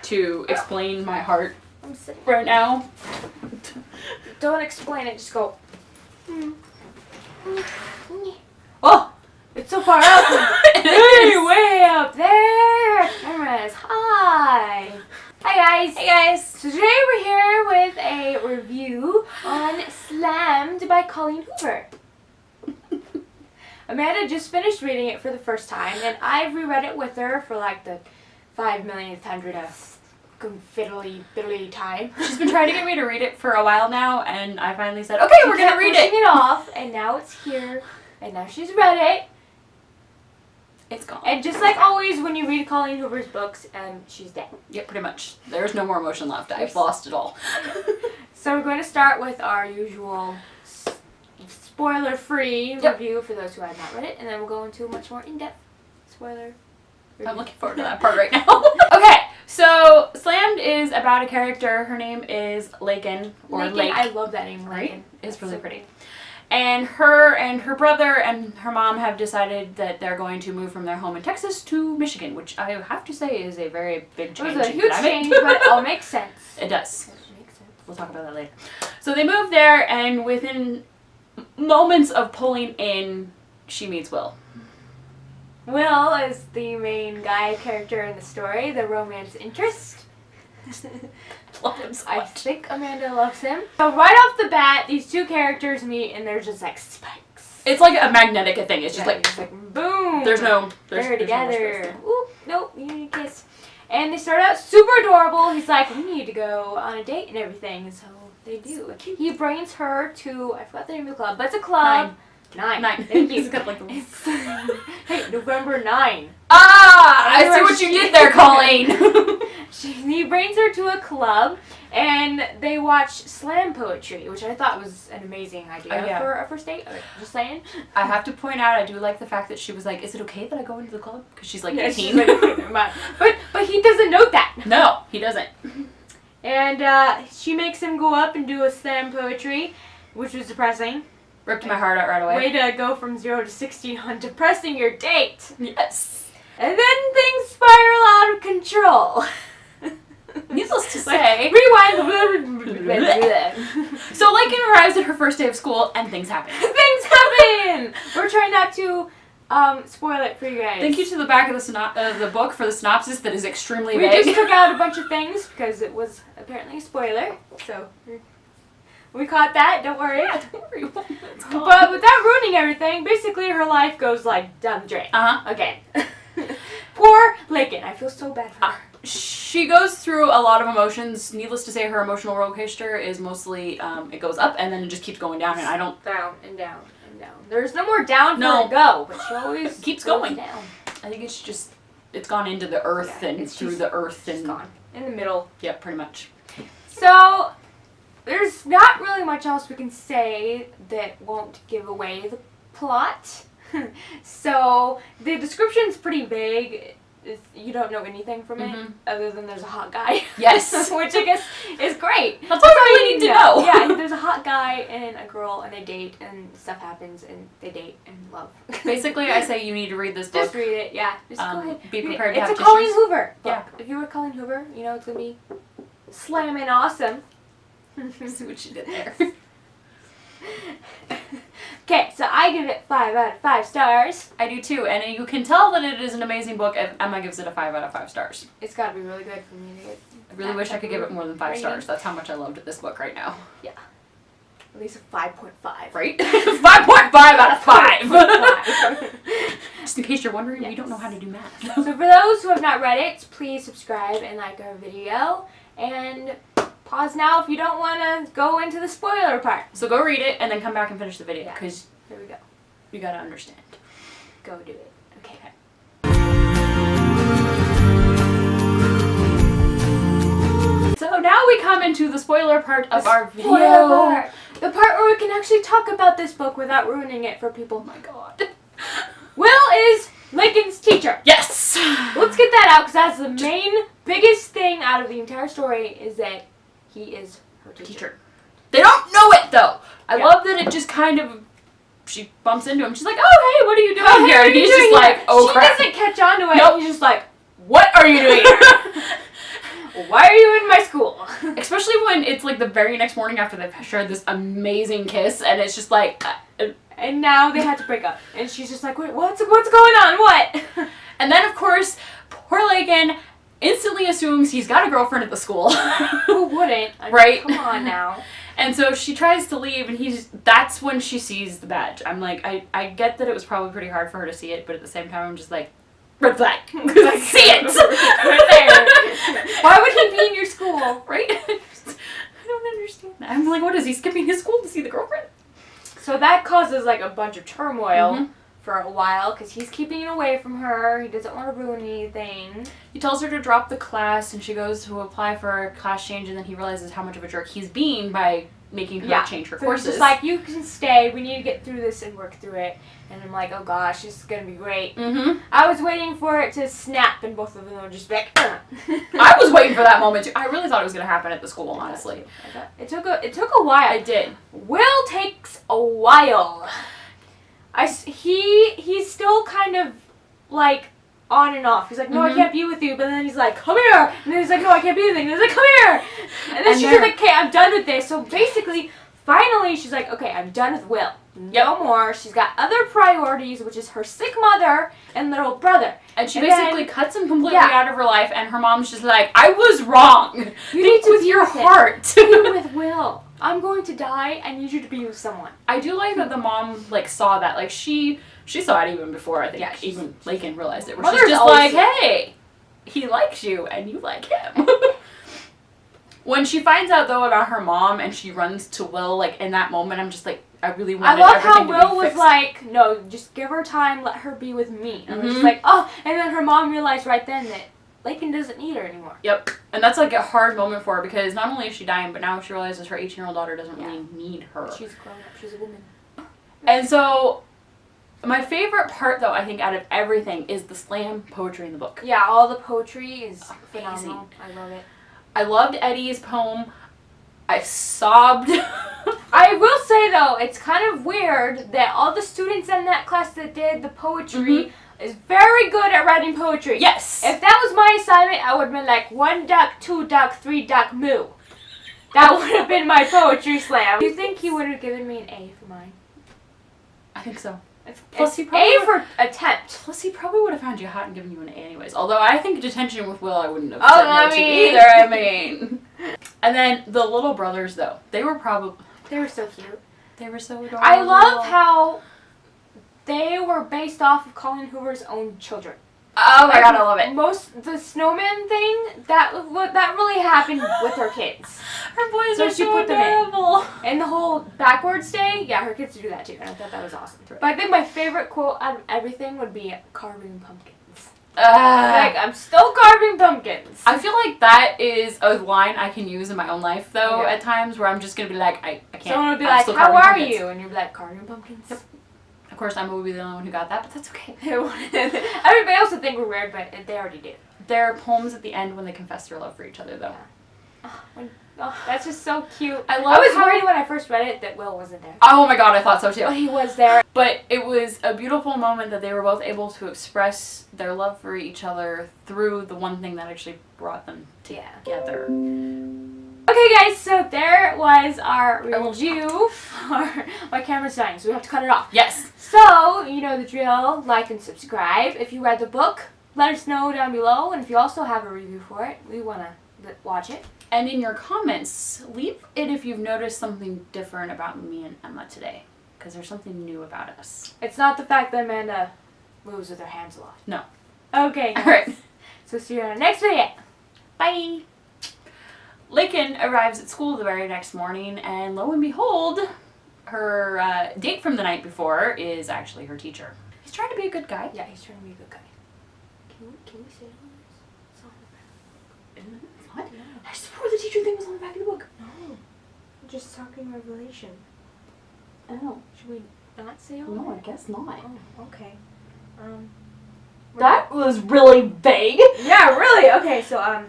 to explain my heart right now. Don't explain it, just go. Oh! It's so far up. Hey, way up there. Cameras. Hi. Hi guys. Hey guys. So today we're here with a review on Slammed by Colleen Hoover. Amanda just finished reading it for the first time, and I've reread it with her for like the 5,000,000th fiddly time. She's been trying to get me to read it for a while now, and I finally said, okay, we're gonna read it. Pushing it off, and now it's here, and now she's read it. It's gone. And just like always, when you read Colleen Hoover's books, she's dead. Yeah, pretty much. There's no more emotion left. I've lost it all. So we're going to start with our usual spoiler-free review for those who have not read it, and then we'll go into a much more in-depth spoiler review. I'm looking forward to that part right now. Okay, so Slammed is about a character. Her name is Lakin, or Lake. I love that name, Right? Lakin. It's really pretty. And her brother and her mom have decided that they're going to move from their home in Texas to Michigan, which I have to say is a very big change. It was a huge change, but it all makes sense. It does. We'll talk about that later. So they move there, and within moments of pulling in, she meets Will. Will is the main guy character in the story, the romance interest. Love him so I much. think Amanda loves him. So right off the bat, these two characters meet, and they're just like spikes. It's like a magnetic thing. It's just Yeah, like, it's like boom. There's no. They're There's no together. Ooh, nope, you need a kiss. And they start out super adorable. He's like, we need to go on a date and everything. So they do. He brings her to, I forgot the name of the club, but it's a club. Nine. Thank you. He's got like the... Hey, November 9. Ah! I see what you did there, Colleen. He brings her to a club, and they watch slam poetry, which I thought was an amazing idea for a first date. Just saying. I have to point out, I do like the fact that she was like, is it okay that I go into the club? Because she's like 18. She's like, never mind. But he doesn't know that. No, he doesn't. And she makes him go up and do a slam poetry, which was depressing. Ripped my heart out right away. Way to go from 0 to 60 on depressing your date. Yes. And then things spiral out of control. Needless to say. Rewind. So Lakin arrives at her first day of school, and things happen. Things happen! We're trying not to spoil it for you guys. Thank you to the back of the book for the synopsis that is extremely We vague. just took out a bunch of things because it was apparently a spoiler. So we caught that, don't worry. Yeah, don't worry. But without ruining everything, basically her life goes like down the drain. Again. Poor Lakin. I feel so bad for her. She goes through a lot of emotions. Needless to say, her emotional roller coaster is mostly, it goes up and then it just keeps going down, and I don't... Down and down and down. There's no more down for her to go, but she always keeps goes going. down. I think it's just, it's gone into the earth and it's through just, the earth and... It's gone. In the middle. Yeah, pretty much. So, there's not really much else we can say that won't give away the plot. So, the description's pretty vague. You don't know anything from it, other than there's a hot guy. Yes. Which I guess is great. That's all we really need to know. Yeah, there's a hot guy and a girl, and they date, and stuff happens, and they date and love. Basically, I say you need to read this book. Just read it, yeah. Just go ahead. Be prepared to have It's a Colleen Hoover book. Yeah. If you read Colleen Hoover, you know it's going to be slamming awesome. See what she did there. Okay, so I give it 5 out of 5 stars. I do too, and you can tell that it is an amazing book. Emma gives it a 5 out of 5 stars. It's got to be really good for me to get. I really wish I could give it more than 5 rating. stars. That's how much I loved this book right now. Yeah. At least a 5.5. Right? 5.5 out of 5! Just in case you're wondering, we don't know how to do math. So for those who have not read it, please subscribe and like our video. And pause now if you don't want to go into the spoiler part. So go read it and then come back and finish the video, Yeah. because Here we go. you gotta understand. Go do it. Okay. So now we come into the spoiler part of our video. Spoiler part. The part where we can actually talk about this book without ruining it for people. Oh my god. Will is Lakin's teacher. Yes! Let's get that out, because that's the main, biggest thing out of the entire story, is that he is her teacher. They don't know it though. I love that it just kind of, she bumps into him. She's like, oh hey, what are you doing here? And he's just like, oh crap. She doesn't catch on to it. Nope. He's just like, what are you doing here? Why are you in my school? Especially when it's like the very next morning after they've shared this amazing kiss, and it's just like... and now they had to break up. And she's just like, wait, what's going on? What? And then, of course, poor Lakin instantly assumes he's got a girlfriend at the school. Who wouldn't? I mean, right? Come on now. And so she tries to leave, and that's when she sees the badge. I'm like, I get that it was probably pretty hard for her to see it, but at the same time, I'm just like, red flag. I see it! Right there. Why would he be in your school? Right? I don't understand that. I'm like, what is he skipping his school to see the girlfriend? So that causes like a bunch of turmoil for a while because he's keeping it away from her. He doesn't want to ruin anything. He tells her to drop the class, and she goes to apply for a class change, and then he realizes how much of a jerk he's being by making her change her courses. He's just like, you can stay. We need to get through this and work through it. And I'm like, oh gosh, this is going to be great. I was waiting for it to snap, and both of them would just be like, I was waiting for that moment too. I really thought it was going to happen at the school, honestly. It took a while. It did. Will takes a while. He's still kind of like on and off. He's like, no, I can't be with you. But then he's like, come here. And then he's like, no, I can't be with you. And he's like, come here. And then she's like, okay, I'm done with this. So basically, finally, she's like, okay, I'm done with Will. No more. She's got other priorities, which is her sick mother and little brother. And she basically cuts him completely out of her life. And her mom's just like, I was wrong. You need to with your heart. Be with Will. I'm going to die. I need you to be with someone. I do like that the mom like saw that. Like she saw it even before I think even Lakin realized it. Where she's just like, hey, he likes you and you like him. When she finds out though about her mom and she runs to Will, like in that moment, I'm just like, I really wanted everything to be fixed. I love how Will was like, no, just give her time, let her be with me. And I was just like, oh, and then her mom realized right then that Lakin doesn't need her anymore. Yep. And that's like a hard moment for her because not only is she dying, but now she realizes her 18-year-old daughter doesn't really need her. She's grown up. She's a woman. And so, my favorite part though, I think, out of everything is the slam poetry in the book. Yeah, all the poetry is phenomenal. I love it. I loved Eddie's poem. I sobbed. I will say though, it's kind of weird that all the students in that class that did the poetry is very good at writing poetry. Yes. If that was my assignment, I would have been like 1 duck, 2 duck, 3 duck, moo. That would have been my poetry slam. Do you think he would have given me an A for mine? I think so. Plus, he probably A for attempt. Plus, he probably would have found you hot and given you an A anyways. Although I think detention with Will, I wouldn't have said no to either. I mean, and then the little brothers though, they were so cute. They were so adorable. I love how they were based off of Colleen Hoover's own children. Oh my god, I love it. The snowman thing, that really happened with her kids. Her boys are so adorable. And the whole backwards day, yeah, her kids do that too, and I thought that was awesome. But I think my favorite quote out of everything would be carving pumpkins. Like, I'm still carving pumpkins. I feel like that is a line I can use in my own life though at times where I'm just gonna be like, I can't. Someone would be like, how are you? And you'll be like, carving pumpkins? Yep. Of course, I will be the only one who got that, but that's okay. Everybody else would think we're weird, but they already did. There are poems at the end when they confess their love for each other, though. Yeah. Oh, that's just so cute. I was worried when I first read it that Will wasn't there. Oh my god, I thought so too. But he was there. But it was a beautiful moment that they were both able to express their love for each other through the one thing that actually brought them together. Okay guys, so there was our review. My camera's dying, so we have to cut it off. Yes. So, you know the drill, like and subscribe. If you read the book, let us know down below. And if you also have a review for it, we want to watch it. And in your comments, leave it if you've noticed something different about me and Emma today. Because there's something new about us. It's not the fact that Amanda moves with her hands a lot. No. Okay, guys. Alright. So see you in our next video. Bye. Lakin arrives at school the very next morning, and lo and behold, her date from the night before is actually her teacher. He's trying to be a good guy. Yeah, he's trying to be a good guy. Can we say it on this? It's on the back. What? Yeah. I swore the teacher thing was on the back of the book. No. We're just talking Revelation. Oh. Should we not say all No, that? I guess not. Oh, okay. That was really vague. Yeah, really? Okay, so,